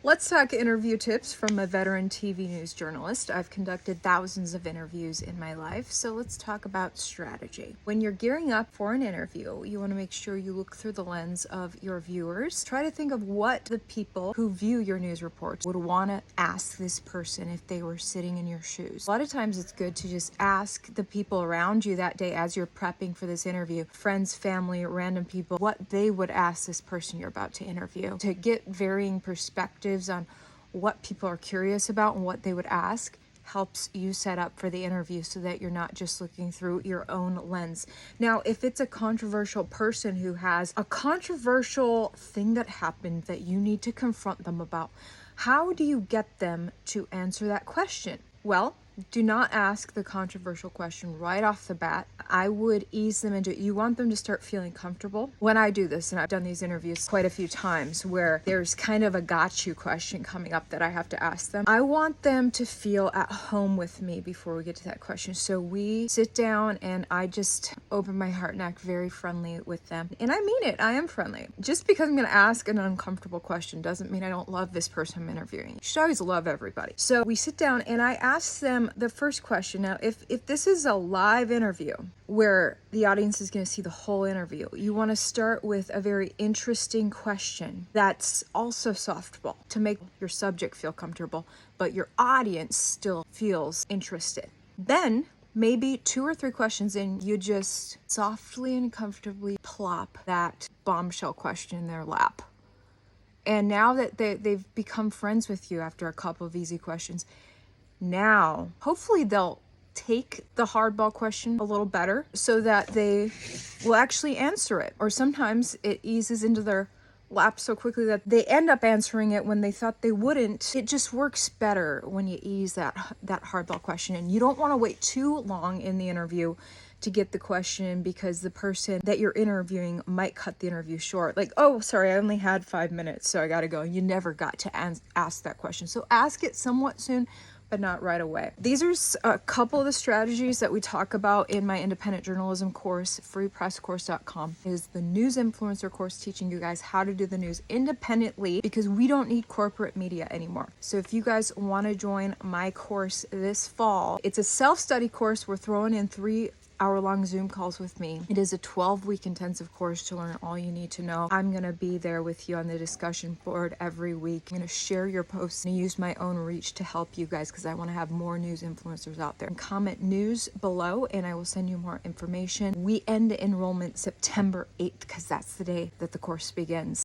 Let's talk interview tips from a veteran TV news journalist. I've conducted thousands of interviews in my life, so let's talk about strategy. When you're gearing up for an interview, you want to make sure you look through the lens of your viewers. Try to think of what the people who view your news reports would want to ask this person if they were sitting in your shoes. A lot of times it's good to just ask the people around you that day as you're prepping for this interview, friends, family, random people, what they would ask this person you're about to interview, to get varying perspectives on what people are curious about and what they would ask. Helps you set up for the interview so that you're not just looking through your own lens. Now, if it's a controversial person who has a controversial thing that happened that you need to confront them about, how do you get them to answer that question? Well, do not ask the controversial question right off the bat. I would ease them into it. You want them to start feeling comfortable. When I do this, and I've done these interviews quite a few times where there's kind of a got you question coming up that I have to ask them, I want them to feel at home with me before we get to that question. So we sit down and I just open my heart and act very friendly with them. And I mean it, I am friendly. Just because I'm gonna ask an uncomfortable question doesn't mean I don't love this person I'm interviewing. You should always love everybody. So we sit down and I ask them the first question. Now, if this is a live interview where the audience is going to see the whole interview, you want to start with a very interesting question that's also softball to make your subject feel comfortable, but your audience still feels interested. Then maybe 2 or 3 questions in, you just softly and comfortably plop that bombshell question in their lap. And now that they've become friends with you after a couple of easy questions, now, hopefully they'll take the hardball question a little better so that they will actually answer it. Or sometimes it eases into their lap so quickly that they end up answering it when they thought they wouldn't. It just works better when you ease that hardball question. And you don't want to wait too long in the interview to get the question because the person that you're interviewing might cut the interview short. Like, oh, sorry, I only had 5 minutes, so I gotta go. You never got to ask that question. So ask it somewhat soon, but not right away. These are a couple of the strategies that we talk about in my independent journalism course, freepresscourse.com. It is the news influencer course teaching you guys how to do the news independently because we don't need corporate media anymore. So if you guys want to join my course this fall, it's a self-study course. We're throwing in 3-hour-long Zoom calls with me. It is a 12-week intensive course to learn all you need to know. I'm going to be there with you on the discussion board every week. I'm going to share your posts and use my own reach to help you guys because I want to have more news influencers out there. Comment news below and I will send you more information. We end enrollment September 8th because that's the day that the course begins.